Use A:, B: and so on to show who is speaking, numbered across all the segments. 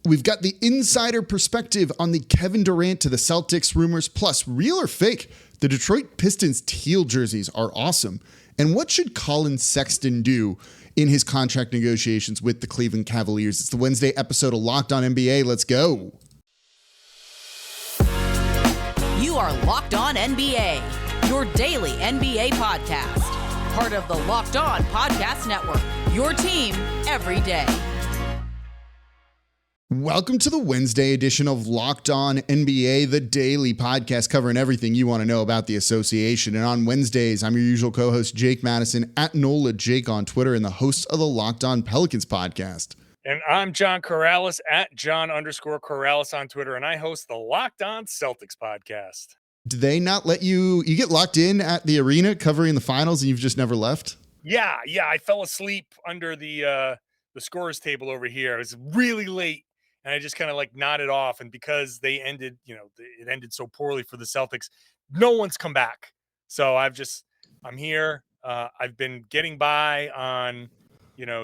A: We've got the insider perspective on the Kevin Durant to the Celtics rumors, plus real or fake. The Detroit Pistons teal jerseys are awesome. And what should Colin Sexton do in his contract negotiations with the Cleveland Cavaliers? It's the Wednesday episode of Locked On NBA. Let's go.
B: You are Locked On NBA, your daily NBA podcast. Part of the Locked On Podcast Network, your team every day.
A: Welcome to the Wednesday edition of Locked On NBA, the daily podcast covering everything you want to know about the association. And on Wednesdays, I'm your usual co-host, Jake Madison, at NOLA Jake on Twitter, and the host of the Locked On Pelicans podcast.
C: And I'm John Karalis, at John_Karalis on Twitter, and I host the Locked On Celtics podcast.
A: Do they not let you get locked in at the arena covering the finals and you've just never left?
C: Yeah. I fell asleep under the scorer's table over here. It was really late. And I just kind of like nodded off. And because they ended, it ended so poorly for the Celtics, no one's come back. So I'm here. I've been getting by on,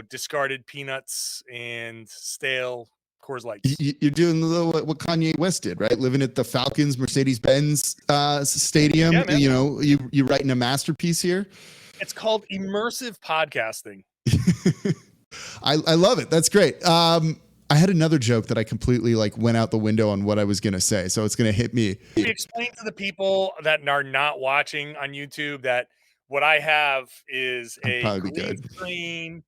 C: discarded peanuts and stale Coors Light.
A: You're doing what Kanye West did, right? Living at the Falcons Mercedes-Benz stadium.
C: Yeah, man.
A: You writing a masterpiece here.
C: It's called immersive podcasting.
A: I love it. That's great. I had another joke that I completely went out the window on what I was going to say. So it's going to hit me.
C: Explain to the people that are not watching on YouTube that what I have is a green screen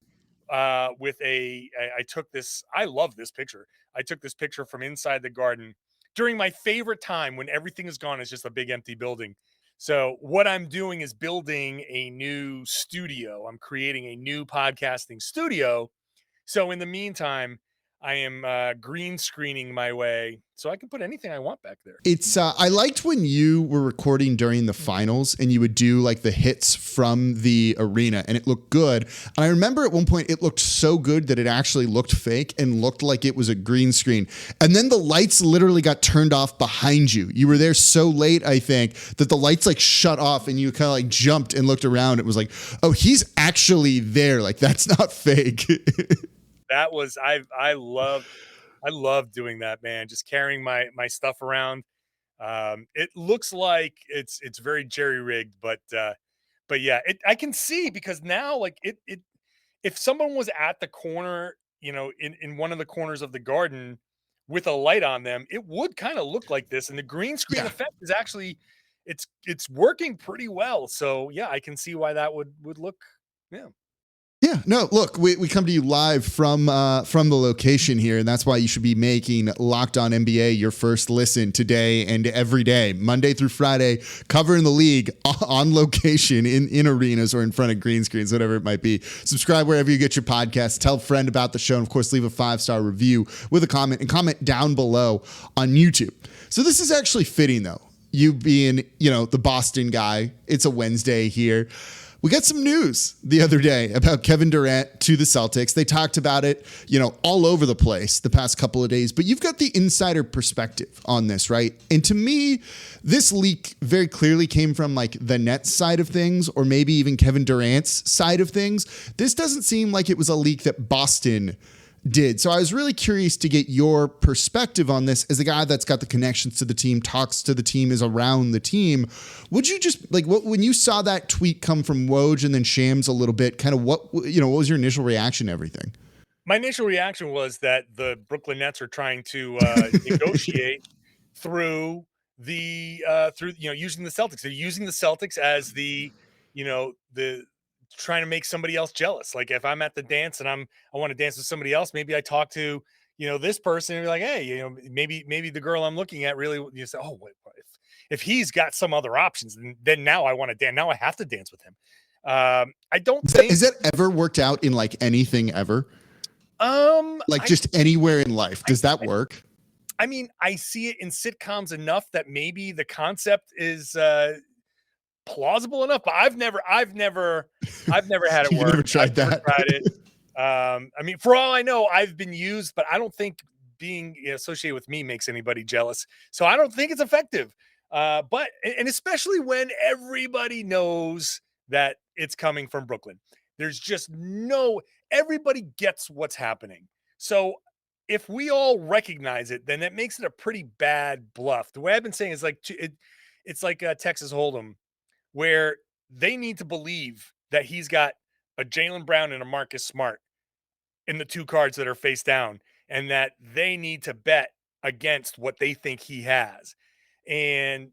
C: with I love this picture. I took this picture from inside the Garden during my favorite time when everything is gone. It's just a big empty building. So what I'm doing is building a new studio. I'm creating a new podcasting studio. So in the meantime, I am green screening my way so I can put anything I want back there.
A: It's I liked when you were recording during the finals and you would do the hits from the arena and it looked good. And I remember at one point it looked so good that it actually looked fake and looked like it was a green screen. And then the lights literally got turned off behind you. You were there so late, I think, that the lights shut off and you kind of jumped and looked around. It was like, oh, he's actually there. That's not fake.
C: That was I love doing that, man. Just carrying my stuff around. It looks like it's very jerry rigged, but yeah, I can see because now if someone was at the corner, in one of the corners of the Garden with a light on them, it would kind of look like this. And the green screen effect is actually it's working pretty well. So yeah, I can see why that would look. Yeah.
A: Yeah, no, look, we come to you live from the location here, and that's why you should be making Locked On NBA your first listen today and every day, Monday through Friday, covering the league on location in arenas or in front of green screens, whatever it might be. Subscribe wherever you get your podcasts. Tell a friend about the show, and of course, leave a 5-star review with a comment, and comment down below on YouTube. So this is actually fitting, though. You being, the Boston guy, it's a Wednesday here. We got some news the other day about Kevin Durant to the Celtics. They talked about it, all over the place the past couple of days, but you've got the insider perspective on this, right? And to me, this leak very clearly came from the Nets side of things, or maybe even Kevin Durant's side of things. This doesn't seem like it was a leak that Boston did. So I was really curious to get your perspective on this as a guy that's got the connections to the team, talks to the team, is around the team. Would you just when you saw that tweet come from Woj and then Shams a little bit, kind of what was your initial reaction to everything?
C: My initial reaction was that the Brooklyn Nets are trying to negotiate through using the Celtics. They're using the Celtics as the trying to make somebody else jealous. Like if I'm at the dance and I want to dance with somebody else, maybe I talk to, this person and be like, hey, maybe the girl I'm looking at really, say, oh, wait, if he's got some other options, then now I want to dance. Now I have to dance with him. I don't think.
A: Has that ever worked out in anything ever? Just anywhere in life. Does that work?
C: I mean, I see it in sitcoms enough that maybe the concept is, plausible enough, but I've never had it work.
A: Never tried that.
C: Tried it. I mean, for all I know, I've been used, but I don't think being associated with me makes anybody jealous. So I don't think it's effective. But especially when everybody knows that it's coming from Brooklyn, there's just everybody gets what's happening. So if we all recognize it, then that makes it a pretty bad bluff. The way I've been saying is like it's like Texas Hold'em, where they need to believe that he's got a Jaylen Brown and a Marcus Smart in the two cards that are face down, and that they need to bet against what they think he has. And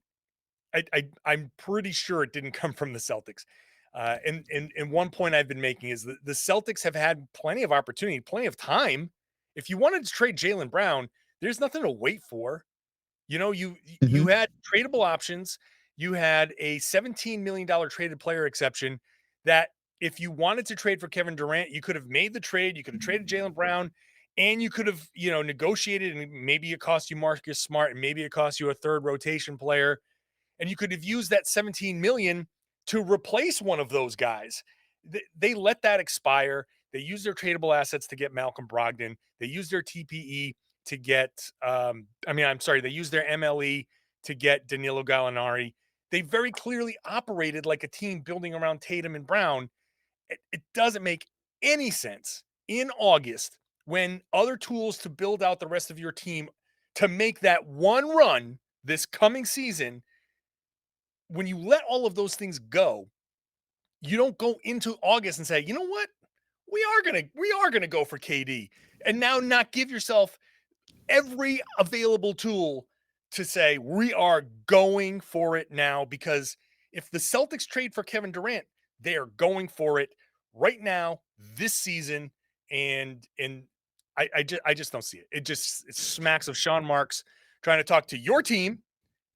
C: I'm pretty sure it didn't come from the Celtics. And one point I've been making is that the Celtics have had plenty of opportunity, plenty of time. If you wanted to trade Jaylen Brown, there's nothing to wait for. You know, you had tradable options. You had a $17 million traded player exception that if you wanted to trade for Kevin Durant, you could have made the trade. You could have traded Jaylen Brown, and you could have, negotiated, and maybe it cost you Marcus Smart, and maybe it cost you a third rotation player. And you could have used that $17 million to replace one of those guys. They let that expire. They used their tradable assets to get Malcolm Brogdon. They used their TPE to get, they used their MLE to get Danilo Gallinari. They very clearly operated like a team building around Tatum and Brown. It doesn't make any sense in August, when other tools to build out the rest of your team to make that one run this coming season, when you let all of those things go, you don't go into August and say, you know what? We are gonna go for KD, and now not give yourself every available tool to say we are going for it now. Because if the Celtics trade for Kevin Durant, they are going for it right now, this season, and I just don't see it. It smacks of Sean Marks trying to talk to your team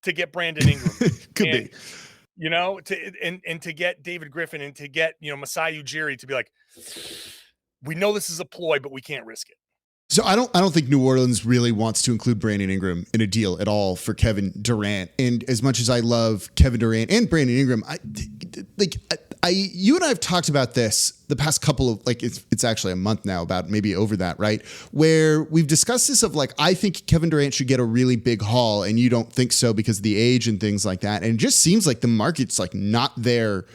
C: to get Brandon Ingram.
A: Could be.
C: To get David Griffin, and to get, Masai Ujiri to be like, we know this is a ploy, but we can't risk it.
A: So I don't think New Orleans really wants to include Brandon Ingram in a deal at all for Kevin Durant. And as much as I love Kevin Durant and Brandon Ingram, you and I have talked about this the past couple of, it's actually a month now, about maybe over that, right? Where we've discussed this of I think Kevin Durant should get a really big haul, and you don't think so because of the age and things like that. And it just seems like the market's not there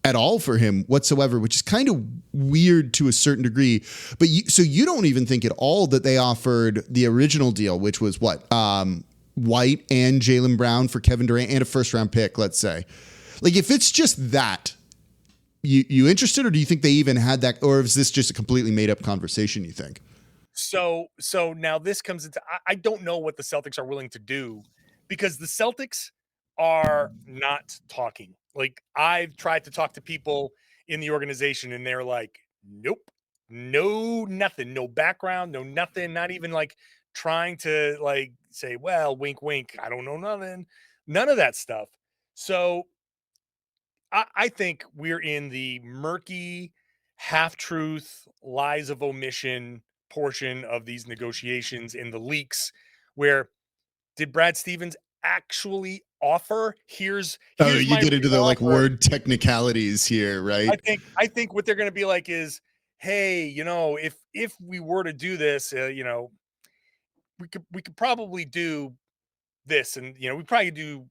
A: at all for him whatsoever, which is kind of weird to a certain degree. But you don't even think at all that they offered the original deal, which was what? White and Jaylen Brown for Kevin Durant and a first round pick, let's say. If it's just that, you interested, or do you think they even had that, or is this just a completely made up conversation, you think?
C: So now this comes into, I don't know what the Celtics are willing to do, because the Celtics are not talking. I've tried to talk to people in the organization, and they're like, nope, no, nothing, no background, no nothing, not even trying to say, well, wink, wink, I don't know nothing, none of that stuff. So I think we're in the murky, half-truth, lies of omission portion of these negotiations in the leaks, where did Brad Stevens actually offer? Here's
A: you get into the word technicalities here, right?
C: I think what they're going to be like is, hey, if we were to do this, we could probably do this, and we probably do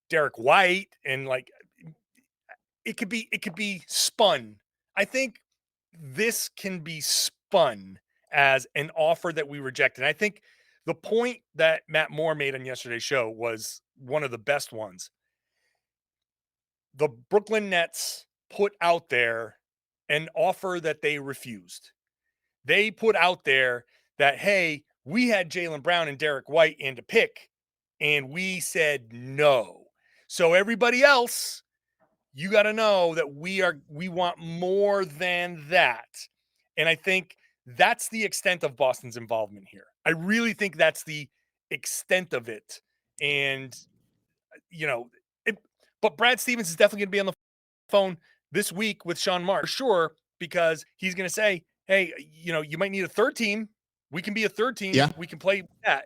C: Derek White, and it could be spun. I think this can be spun as an offer that we reject. And I think the point that Matt Moore made on yesterday's show was one of the best ones. The Brooklyn Nets put out there an offer that they refused. They put out there that, hey, we had Jaylen Brown and Derek White and a pick, and we said no. So everybody else, you got to know that we want more than that. And I think that's the extent of Boston's involvement here. I really think that's the extent of it. And, but Brad Stevens is definitely going to be on the phone this week with Sean Marks, for sure, because he's going to say, hey, you might need a third team. We can be a third team.
A: Yeah.
C: We can play that.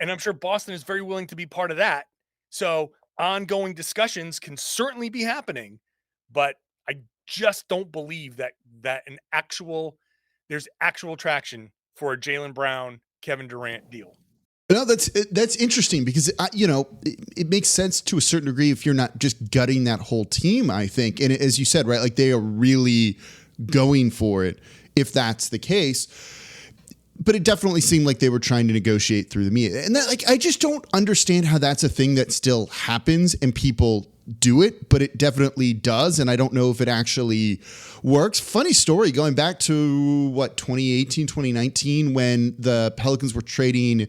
C: And I'm sure Boston is very willing to be part of that. So ongoing discussions can certainly be happening, but I just don't believe that there's actual traction for a Jaylen Brown, Kevin Durant deal.
A: No, that's interesting, because it makes sense to a certain degree if you're not just gutting that whole team, I think. And as you said, right, they are really going for it if that's the case. but it definitely seemed like they were trying to negotiate through the media. And that, like, I just don't understand how that's a thing that still happens and people do it, but it definitely does. And I don't know if it actually works. Funny story, going back to 2018, 2019, when the Pelicans were trading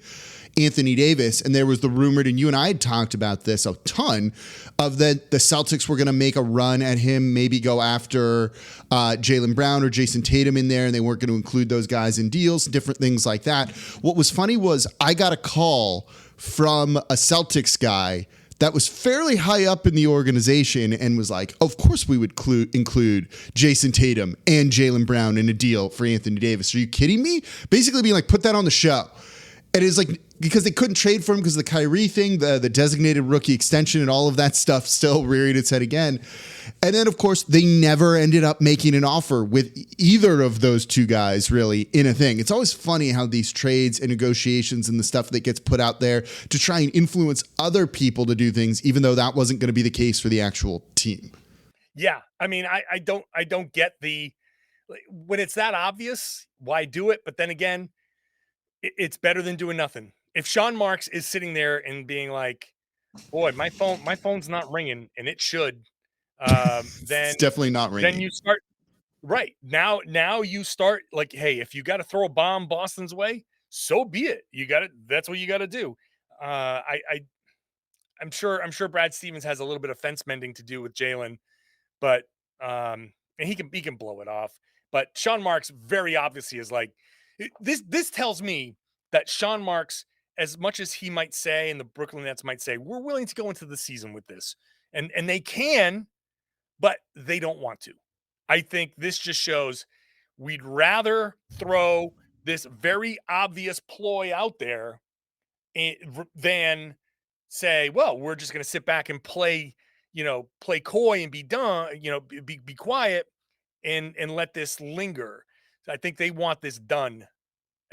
A: Anthony Davis, and there was the rumored, and you and I had talked about this a ton, of that the Celtics were going to make a run at him, maybe go after Jaylen Brown or Jason Tatum in there, and they weren't going to include those guys in deals, different things like that. What was funny was I got a call from a Celtics guy that was fairly high up in the organization and was like, of course we would include Jason Tatum and Jaylen Brown in a deal for Anthony Davis. Are you kidding me? Basically being like, put that on the show. And it's like, because they couldn't trade for him because of the Kyrie thing, the designated rookie extension and all of that stuff still rearing its head again. And then, of course, they never ended up making an offer with either of those two guys really in a thing. It's always funny how these trades and negotiations and the stuff that gets put out there to try and influence other people to do things, even though that wasn't going to be the case for the actual team.
C: Yeah. I mean, I don't get when it's that obvious, why do it? But then again, it's better than doing nothing. If Sean Marks is sitting there and being like, boy, my phone's not ringing, and it should, then
A: it's definitely not ringing.
C: Then you start right now you start like, hey, if you got to throw a bomb Boston's way, so be it. That's what you got to do. I'm sure Brad Stevens has a little bit of fence mending to do with Jaylen, but and he can blow it off. But Sean Marks very obviously is like, this tells me that Sean Marks, as much as he might say, and the Brooklyn Nets might say, we're willing to go into the season with this, and they can, but they don't want to. I think this just shows we'd rather throw this very obvious ploy out there than say, well, we're just going to sit back and play coy and be done, be quiet and let this linger. I think they want this done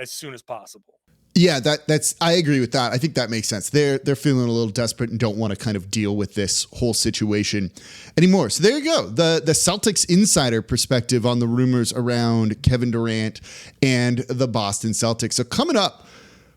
C: as soon as possible.
A: Yeah, that's I agree with that. I think that makes sense. They're feeling a little desperate and don't want to kind of deal with this whole situation anymore. So there you go. The Celtics insider perspective on the rumors around Kevin Durant and the Boston Celtics. So coming up,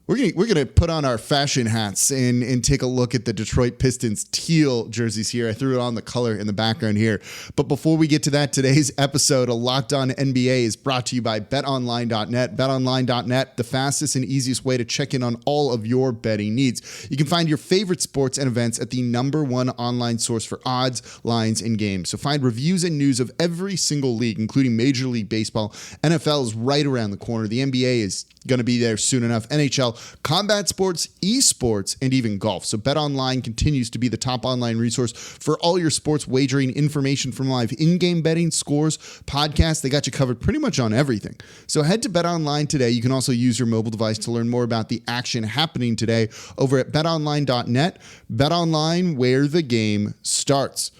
A: we're gonna put on our fashion hats and take a look at the Detroit Pistons teal jerseys here. I threw it on the color in the background here. But before we get to that, today's episode of Locked On NBA is brought to you by BetOnline.net. BetOnline.net, the fastest and easiest way to check in on all of your betting needs. You can find your favorite sports and events at the #1 online source for odds, lines, and games. So find reviews and news of every single league, including Major League Baseball. NFL is right around the corner. The NBA is going to be there soon enough. NHL, combat sports, esports, and even golf. So BetOnline continues to be the top online resource for all your sports wagering information, from live in-game betting, scores, podcasts. They got you covered pretty much on everything. So head to BetOnline today. You can also use your mobile device to learn more about the action happening today over at betonline.net. BetOnline, where the game starts.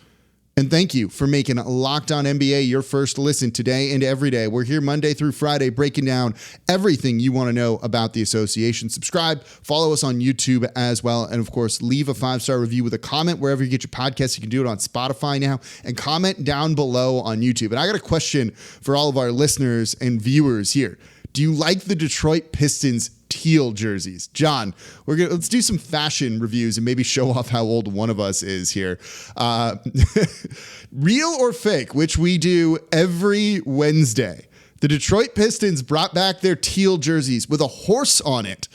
A: And thank you for making Locked On NBA your first listen today and every day. We're here Monday through Friday breaking down everything you want to know about the association. Subscribe, follow us on YouTube as well, and of course, leave a 5-star review with a comment wherever you get your podcasts. You can do it on Spotify now, and comment down below on YouTube. And I got a question for all of our listeners and viewers here. Do you like the Detroit Pistons teal jerseys? John, let's do some fashion reviews and maybe show off how old one of us is here. Real or fake, which we do every Wednesday. The Detroit Pistons brought back their teal jerseys with a horse on it.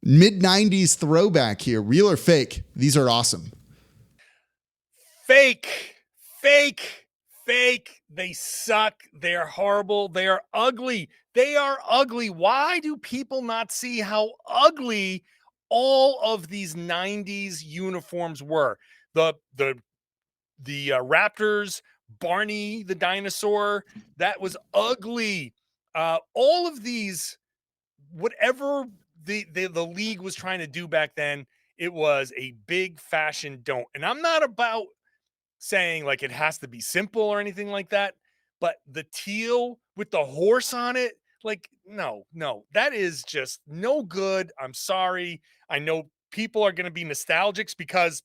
A: Mid-90s throwback here. Real or fake? These are awesome.
C: Fake. They suck. They're horrible. They are ugly. Why do people not see how ugly all of these 90s uniforms were? The Raptors, Barney the dinosaur, that was ugly. All of these, whatever the league was trying to do back then, it was a big fashion don't. And I'm not about saying like it has to be simple or anything like that, but the teal with the horse on it, like, no, that is just no good. I'm sorry. I know people are going to be nostalgics because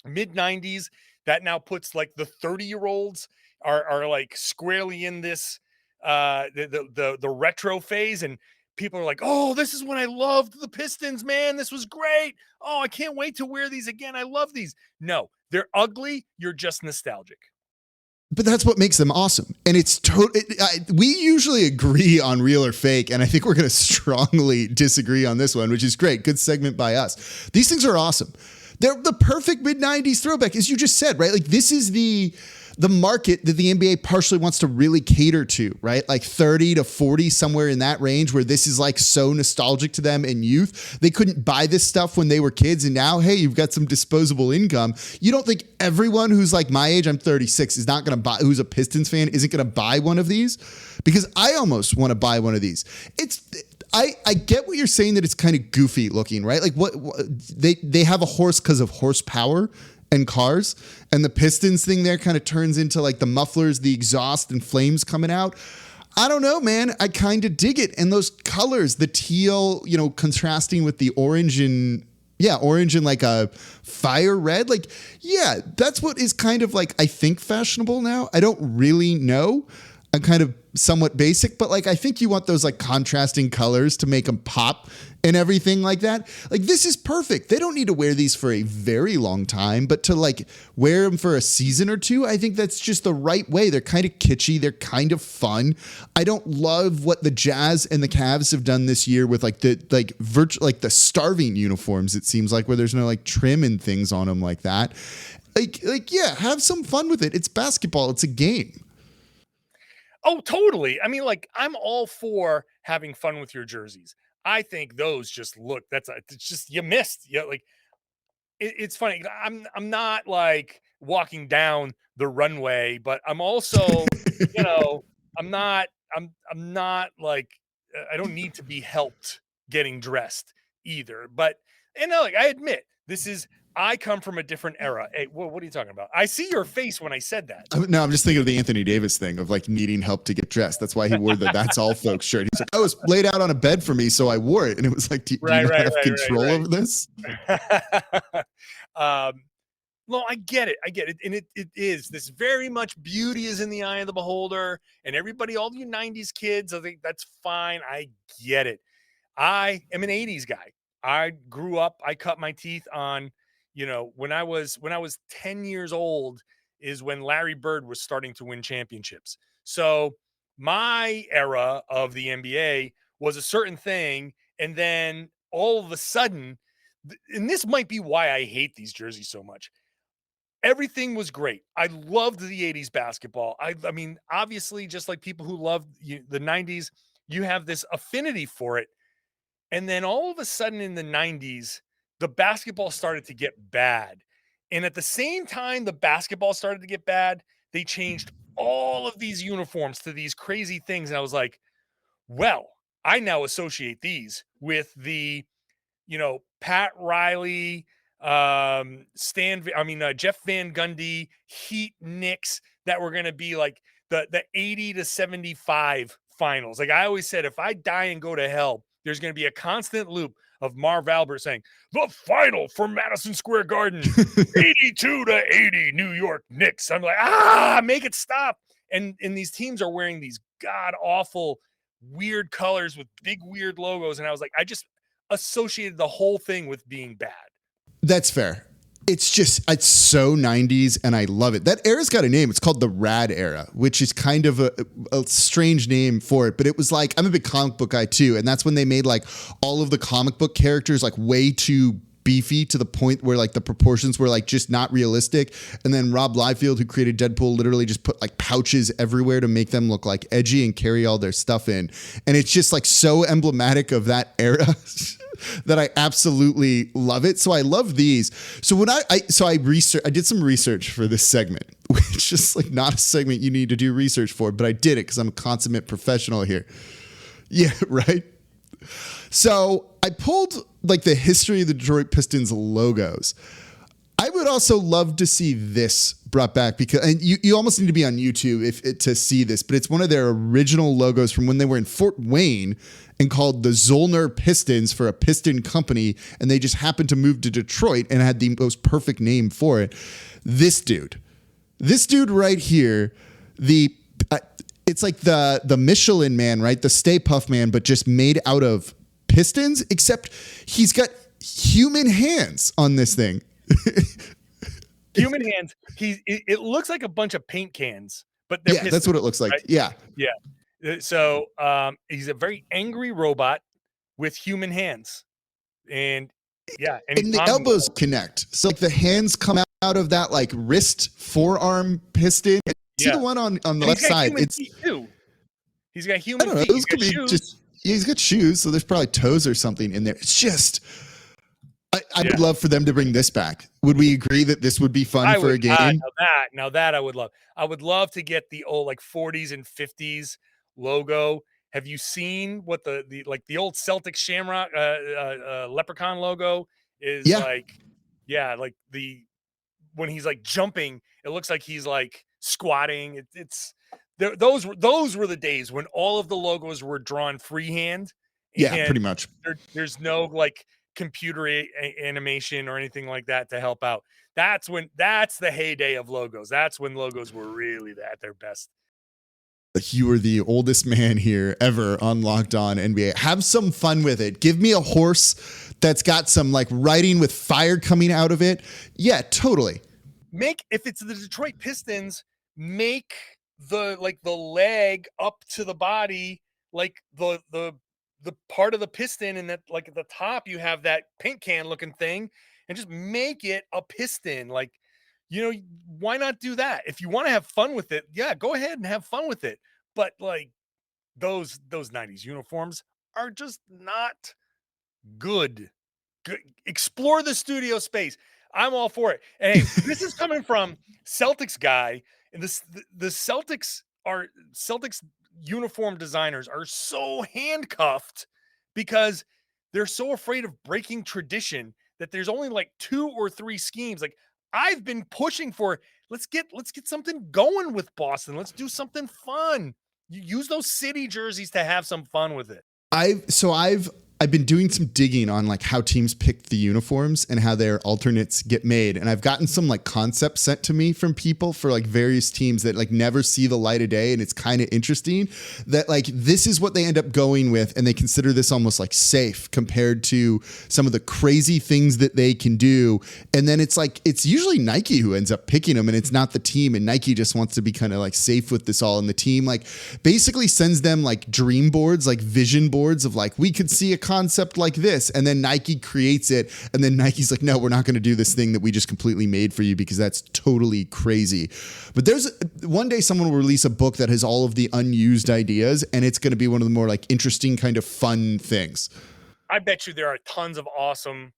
C: mid-90s, that now puts like the 30-year-olds are like squarely in this the retro phase, and people are like, oh, this is when I loved the Pistons, man. This was great. Oh, I can't wait to wear these again. I love these. No, they're ugly. You're just nostalgic.
A: But that's what makes them awesome. And it's we usually agree on real or fake. And I think we're going to strongly disagree on this one, which is great. Good segment by us. These things are awesome. They're the perfect mid-90s throwback, as you just said, right? Like this is the market that the NBA partially wants to really cater to, right? Like 30 to 40, somewhere in that range, where this is like so nostalgic to them in youth. They couldn't buy this stuff when they were kids. And now, hey, you've got some disposable income. You don't think everyone who's like my age, I'm 36, is not going to buy, who's a Pistons fan, isn't going to buy one of these? Because I almost want to buy one of these. I get what you're saying, that it's kind of goofy looking, right? Like what they have a horse because of horsepower and cars, and the Pistons thing there kind of turns into like the mufflers, the exhaust and flames coming out. I don't know, man. I kind of dig it. And those colors, the teal, contrasting with the orange and like a fire red. Like, yeah, that's what is kind of like, I think, fashionable now. I don't really know. I'm kind of somewhat basic, but like, I think you want those like contrasting colors to make them pop and everything like that. Like, this is perfect. They don't need to wear these for a very long time, but to like wear them for a season or two, I think that's just the right way. They're kind of kitschy. They're kind of fun. I don't love what the Jazz and the Cavs have done this year with like the starving uniforms. It seems like, where there's no like trim and things on them like that. Like, yeah, have some fun with it. It's basketball. It's a game.
C: Oh, totally. I mean, like, I'm all for having fun with your jerseys. I think those just look, it's just, you missed. Yeah. Like it's funny. I'm not like walking down the runway, but I'm also, I'm not like, I don't need to be helped getting dressed either. But, like, I admit I come from a different era. Hey, what are you talking about? I see your face when I said that.
A: No, I'm just thinking of the Anthony Davis thing of like needing help to get dressed. That's why he wore the "That's All Folks" shirt. He's like, "I was laid out on a bed for me, so I wore it." And it was like, do you not have control over this?
C: No, I get it. And it is this very much beauty is in the eye of the beholder. And everybody, all you 90s kids, I think that's fine. I get it. I am an 80s guy. I grew up, I cut my teeth on, when I was 10 years old is when Larry Bird was starting to win championships. So my era of the NBA was a certain thing. And then all of a sudden, and this might be why I hate these jerseys so much. Everything was great. I loved the 80s basketball. I mean, obviously, just like people who loved the 90s, you have this affinity for it. And then all of a sudden in the 90s, the basketball started to get bad. And at the same time the basketball started to get bad, they changed all of these uniforms to these crazy things. And I was like, well, I now associate these with the, Pat Riley, Jeff Van Gundy, Heat Knicks that were going to be like the 80 to 75 finals. Like I always said, if I die and go to hell, there's going to be a constant loop of Marv Albert saying, the final for Madison Square Garden, 82 to 80 New York Knicks. I'm like, make it stop. And these teams are wearing these god-awful, weird colors with big, weird logos. And I was like, I just associated the whole thing with being bad.
A: That's fair. It's so 90s and I love it. That era's got a name. It's called the Rad Era, which is kind of a strange name for it. But it was like, I'm a big comic book guy too. And that's when they made like all of the comic book characters like way too beefy to the point where like the proportions were like just not realistic. And then Rob Liefeld, who created Deadpool, literally just put like pouches everywhere to make them look like edgy and carry all their stuff in. And it's just like so emblematic of that era. That I absolutely love it. So I love these. So when I did some research for this segment, which is like not a segment you need to do research for, but I did it because I'm a consummate professional here. Yeah, right. So I pulled like the history of the Detroit Pistons logos. I would also love to see this brought back because, and you almost need to be on YouTube to see this, but it's one of their original logos from when they were in Fort Wayne and called the Zollner Pistons for a piston company. And they just happened to move to Detroit and had the most perfect name for it. This dude right here, it's like the Michelin Man, right? The Stay Puft Man, but just made out of pistons, except he's got human hands on this thing.
C: Human hands. It looks like a bunch of paint cans, but they're pistons,
A: that's what it looks like. Right?
C: Yeah. So he's a very angry robot with human hands, and
A: the elbows connect. So like the hands come out of that like wrist forearm piston. See the one on the left side.
C: He's got human feet.
A: Those could be just. He's got shoes, so there's probably toes or something in there. It's just. I would love for them to bring this back. Would we agree that this would be fun for a game?
C: Now that I would love. I would love to get the old like 40s and 50s logo. Have you seen what the old Celtics Shamrock leprechaun logo is like? Yeah, like when he's like jumping, it looks like he's like squatting. Those were the days when all of the logos were drawn freehand.
A: Yeah, pretty much.
C: There's no like computer animation or anything like that to help out. That's the heyday of logos. That's when logos were really at their best.
A: You are the oldest man here ever on Locked On NBA. Have some fun with it. Give me a horse that's got some like writing with fire coming out of it. Yeah, totally.
C: If it's the Detroit Pistons, make the leg up to the body, like the part of the piston, and that like at the top you have that paint can looking thing, and just make it a piston. Like, why not do that? If you want to have fun with it, go ahead and have fun with it. But like those 90s uniforms are just not good. Explore the studio space. I'm all for it. And hey, this is coming from Celtics guy, and the Celtics uniform designers are so handcuffed because they're so afraid of breaking tradition that there's only like 2 or 3 schemes. Like, I've been pushing for, let's get something going with Boston. Let's do something fun. You use those city jerseys to have some fun with it. I've been doing some digging on like how teams pick the uniforms and how their alternates get made. And I've gotten some like concepts sent to me from people for like various teams that like never see the light of day. And it's kind of interesting that like this is what they end up going with. And they consider this almost like safe compared to some of the crazy things that they can do. And then it's like, it's usually Nike who ends up picking them, and it's not the team. And Nike just wants to be kind of like safe with this all. And the team like basically sends them like dream boards, like vision boards of like, we could see a concept like this, and then Nike creates it, and then Nike's like, no, we're not going to do this thing that we just completely made for you because that's totally crazy. But there's one day someone will release a book that has all of the unused ideas, and it's going to be one of the more like interesting kind of fun things. I bet you there are tons of awesome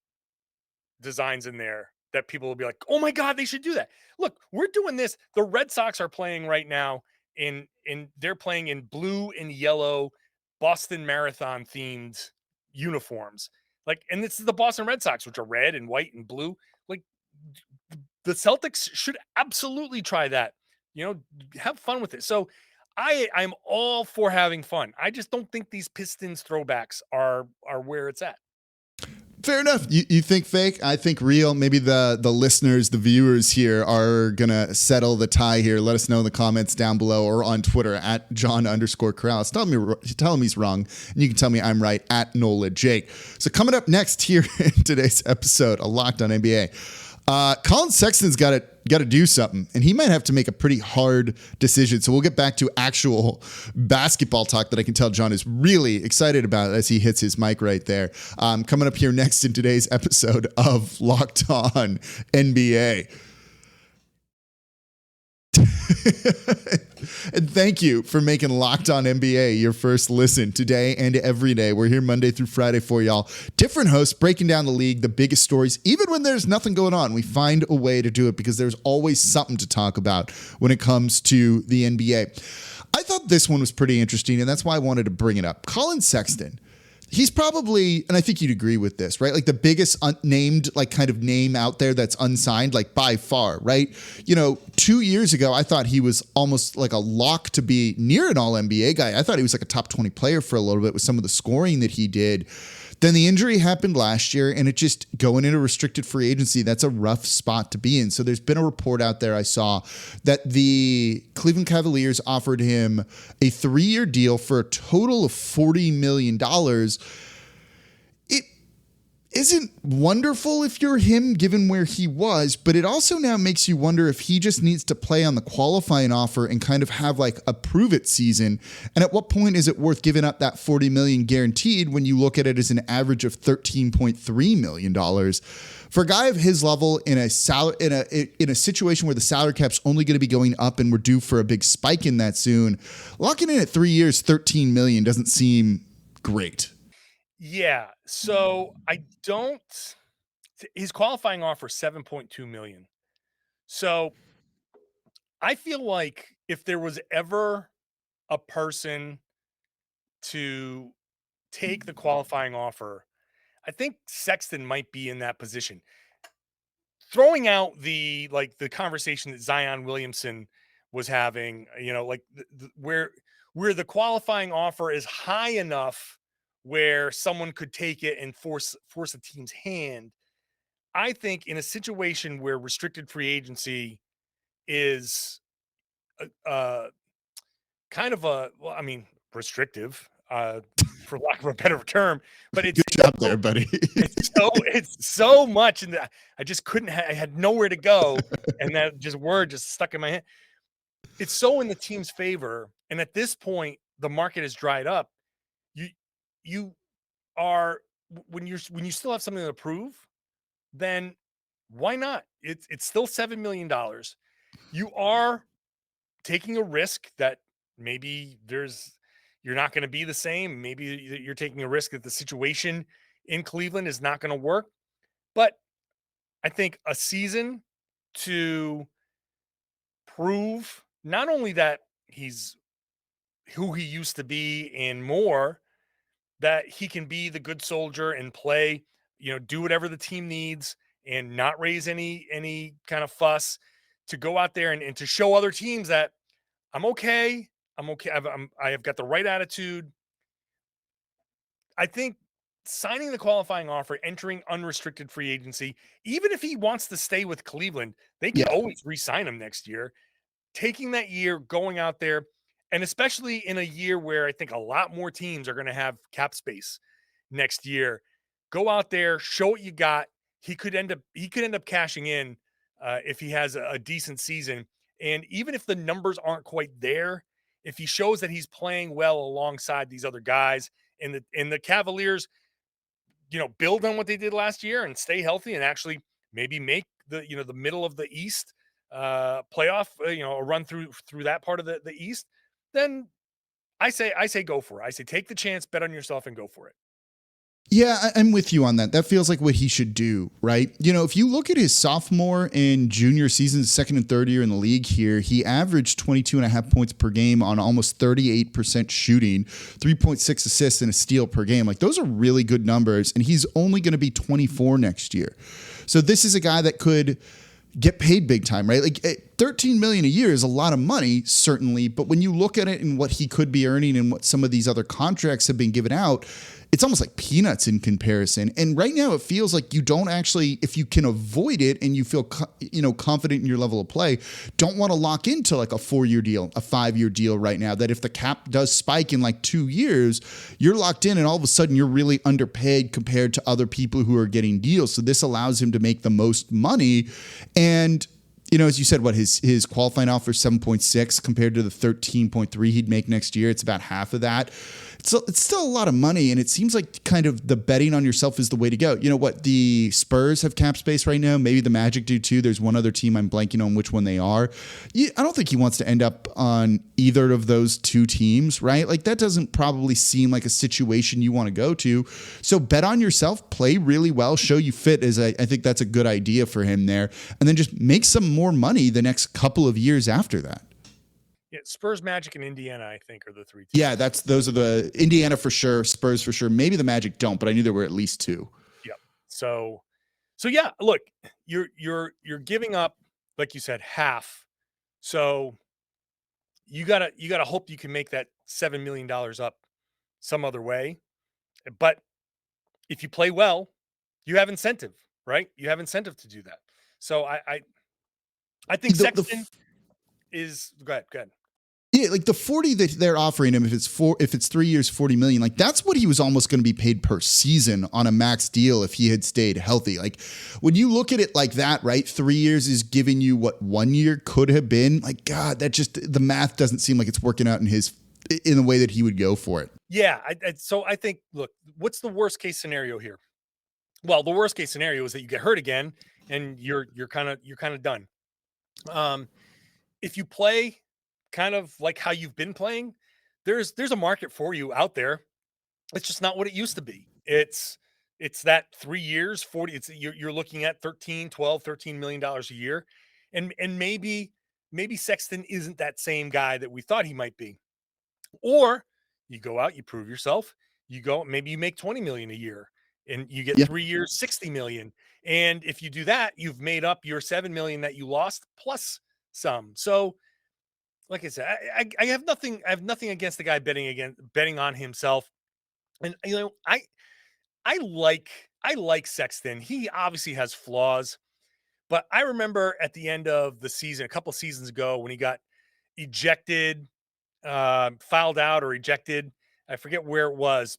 C: designs in there that people will be like, oh my God, they should do that. Look, we're doing this. The Red Sox are playing right now they're playing in blue and yellow Boston Marathon themed uniforms. Like, and this is the Boston Red Sox, which are red and white and blue. Like, the Celtics should absolutely try that. Have fun with it. So I'm all for having fun. I just don't think these Pistons throwbacks are where it's at.
A: Fair enough. You think fake? I think real. Maybe the listeners, the viewers here are going to settle the tie here. Let us know in the comments down below or on Twitter at John_Karalis. Tell him he's wrong. And you can tell me I'm right at Nola Jake. So coming up next here in today's episode of Locked On NBA, Colin Sexton's got to do something, and he might have to make a pretty hard decision. So we'll get back to actual basketball talk that I can tell John is really excited about as he hits his mic right there. Coming up here next in today's episode of Locked On NBA. And thank you for making Locked On NBA your first listen today and every day. We're here Monday through Friday for y'all. Different hosts breaking down the league, the biggest stories. Even when there's nothing going on, we find a way to do it because there's always something to talk about when it comes to the NBA. I thought this one was pretty interesting, and that's why I wanted to bring it up. Colin Sexton. He's probably, and I think you'd agree with this, right? Like the biggest unnamed, like kind of name out there that's unsigned, like by far, right? 2 years ago, I thought he was almost like a lock to be near an all NBA guy. I thought he was like a top 20 player for a little bit with some of the scoring that he did. Then the injury happened last year, and it just going into restricted free agency, that's a rough spot to be in. So there's been a report out there I saw that the Cleveland Cavaliers offered him a 3-year deal for a total of $40 million. It isn't wonderful if you're him, given where he was, but it also now makes you wonder if he just needs to play on the qualifying offer and kind of have like a prove it season. And at what point is it worth giving up that $40 million guaranteed when you look at it as an average of $13.3 million for a guy of his level in a situation where the salary cap's only going to be going up and we're due for a big spike in that soon? Locking in at 3 years, $13 million doesn't seem great.
C: Yeah. So his qualifying offer is $7.2 million. So I feel like if there was ever a person to take the qualifying offer, I think Sexton might be in that position. Throwing out the conversation that Zion Williamson was having, where the qualifying offer is high enough where someone could take it and force a team's hand. I think in a situation where restricted free agency is kind of restrictive, for lack of a better term, but it's
A: good job there, buddy.
C: it's so much, and I just couldn't. I had nowhere to go, and that word just stuck in my head. It's so in the team's favor, and at this point, the market has dried up. You are when you still have something to prove, then why not? It's still $7 million. You are taking a risk that maybe you're not going to be the same. Maybe you're taking a risk that the situation in Cleveland is not going to work. But I think a season to prove not only that he's who he used to be and more, that he can be the good soldier and play, do whatever the team needs and not raise any kind of fuss, to go out there and to show other teams that I'm okay. I have got the right attitude. I think signing the qualifying offer, entering unrestricted free agency, even if he wants to stay with Cleveland, they can always re-sign him next year. Taking that year, going out there, and especially in a year where I think a lot more teams are going to have cap space next year, go out there, show what you got. He could end up cashing in if he has a decent season. And even if the numbers aren't quite there, if he shows that he's playing well alongside these other guys, and the Cavaliers, build on what they did last year and stay healthy and actually maybe make the middle of the East playoff, a run through that part of the East, then I say go for it. I say take the chance, bet on yourself, and go for it.
A: Yeah, I'm with you on that. That feels like what he should do, right? If you look at his sophomore and junior seasons, second and third year in the league here, he averaged 22.5 points per game on almost 38% shooting, 3.6 assists and a steal per game. Like, those are really good numbers, and he's only going to be 24 next year. So this is a guy that could get paid big time, right? Like, $13 million a year is a lot of money, certainly, but when you look at it and what he could be earning and what some of these other contracts have been given out, it's almost like peanuts in comparison. And right now it feels like you don't actually, if you can avoid it and you feel, confident in your level of play, don't want to lock into like a 4-year deal, a 5-year deal right now, that if the cap does spike in like 2 years, you're locked in and all of a sudden you're really underpaid compared to other people who are getting deals. So this allows him to make the most money. And as you said, what his qualifying offer is 7.6 compared to the 13.3 he'd make next year. It's about half of that. So it's still a lot of money, and it seems like kind of the betting on yourself is the way to go. You know what? The Spurs have cap space right now. Maybe the Magic do too. There's one other team I'm blanking on which one they are. I don't think he wants to end up on either of those two teams, right? Like, that doesn't probably seem like a situation you want to go to. So bet on yourself, play really well, show you fit, as I think that's a good idea for him there. And then just make some more money the next couple of years after that.
C: Yeah, Spurs, Magic, and Indiana, I think, are the three teams.
A: Yeah, those are the Indiana for sure, Spurs for sure. Maybe the Magic don't, but I knew there were at least two.
C: Yep. So yeah, look, you're giving up, like you said, half. So you gotta hope you can make that $7 million up some other way. But if you play well, you have incentive, right? You have incentive to do that. So I think Sexton is go ahead.
A: Yeah, like the 40 that they're offering him, if it's 3 years, 40 million, like that's what he was almost going to be paid per season on a max deal if he had stayed healthy. Like when you look at it like that, right? 3 years is giving you what 1 year could have been. Like, God, that just, the math doesn't seem like it's working out in the way that he would go for it.
C: Yeah. So I think, look, what's the worst case scenario here? Well, the worst case scenario is that you get hurt again and you're kind of done. If you play kind of like how you've been playing, there's a market for you out there. It's just not what it used to be. It's that 3 years, 40, you're looking at 13 million dollars a year. And maybe Sexton isn't that same guy that we thought he might be. Or you go out, you prove yourself, maybe you make 20 million a year and you get 3 years, 60 million. And if you do that, you've made up your 7 million that you lost plus some. So like I said, I have nothing against the guy betting on himself. And I like Sexton. He obviously has flaws, but I remember at the end of the season, a couple of seasons ago, when he got ejected, fouled out or ejected, I forget where it was.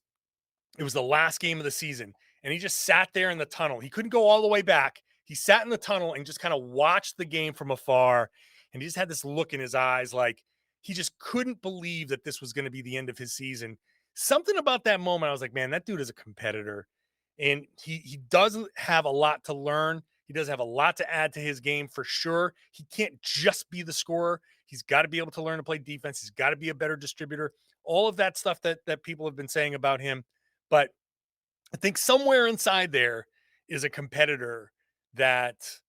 C: It was the last game of the season, and he just sat there in the tunnel. He couldn't go all the way back. He sat in the tunnel and just kind of watched the game from afar. And he just had this look in his eyes like he just couldn't believe that this was going to be the end of his season. Something about that moment, I was like, man, that dude is a competitor. And he doesn't have a lot to learn. He does have a lot to add to his game for sure. He can't just be the scorer. He's got to be able to learn to play defense. He's got to be a better distributor. All of that stuff that people have been saying about him. But I think somewhere inside there is a competitor that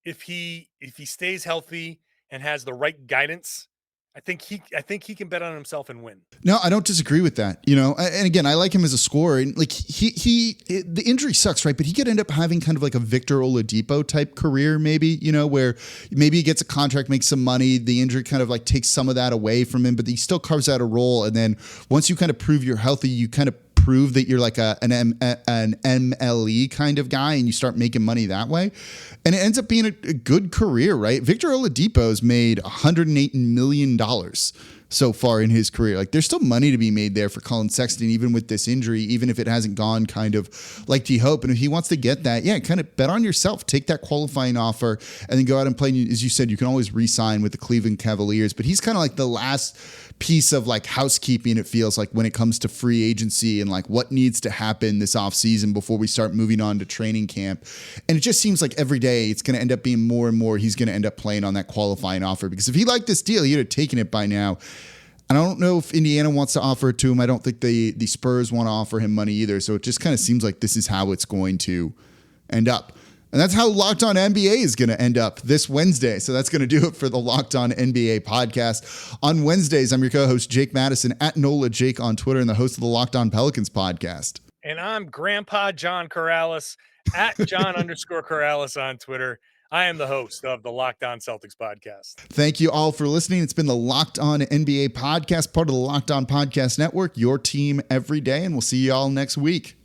C: if he stays healthy and has the right guidance, I think he can bet on himself and win.
A: No, I don't disagree with that. And again, I like him as a scorer. And like the injury sucks, right? But he could end up having kind of like a Victor Oladipo type career, maybe, where maybe he gets a contract, makes some money. The injury kind of like takes some of that away from him, but he still carves out a role. And then once you kind of prove you're healthy, you kind of prove that you're like an MLE kind of guy and you start making money that way. And it ends up being a good career, right? Victor Oladipo's made $108 million so far in his career. Like there's still money to be made there for Colin Sexton, even with this injury, even if it hasn't gone kind of like he hoped. And if he wants to get that, kind of bet on yourself, take that qualifying offer and then go out and play. As you said, you can always re-sign with the Cleveland Cavaliers, but he's kind of like the last piece of like housekeeping, it feels like, when it comes to free agency and like what needs to happen this offseason before we start moving on to training camp. And it just seems like every day it's going to end up being more and more he's going to end up playing on that qualifying offer, because if he liked this deal, he'd have taken it by now. I don't know if Indiana wants to offer it to him. I don't think the Spurs want to offer him money either. So it just kind of seems like this is how it's going to end up. And that's how Locked On NBA is going to end up this Wednesday. So that's going to do it for the Locked On NBA podcast. On Wednesdays, I'm your co-host, Jake Madison, at NOLA Jake on Twitter, and the host of the Locked On Pelicans podcast.
C: And I'm Grandpa John Karalis, at John_Karalis on Twitter. I am the host of the Locked On Celtics podcast.
A: Thank you all for listening. It's been the Locked On NBA podcast, part of the Locked On Podcast Network, your team every day. And we'll see you all next week.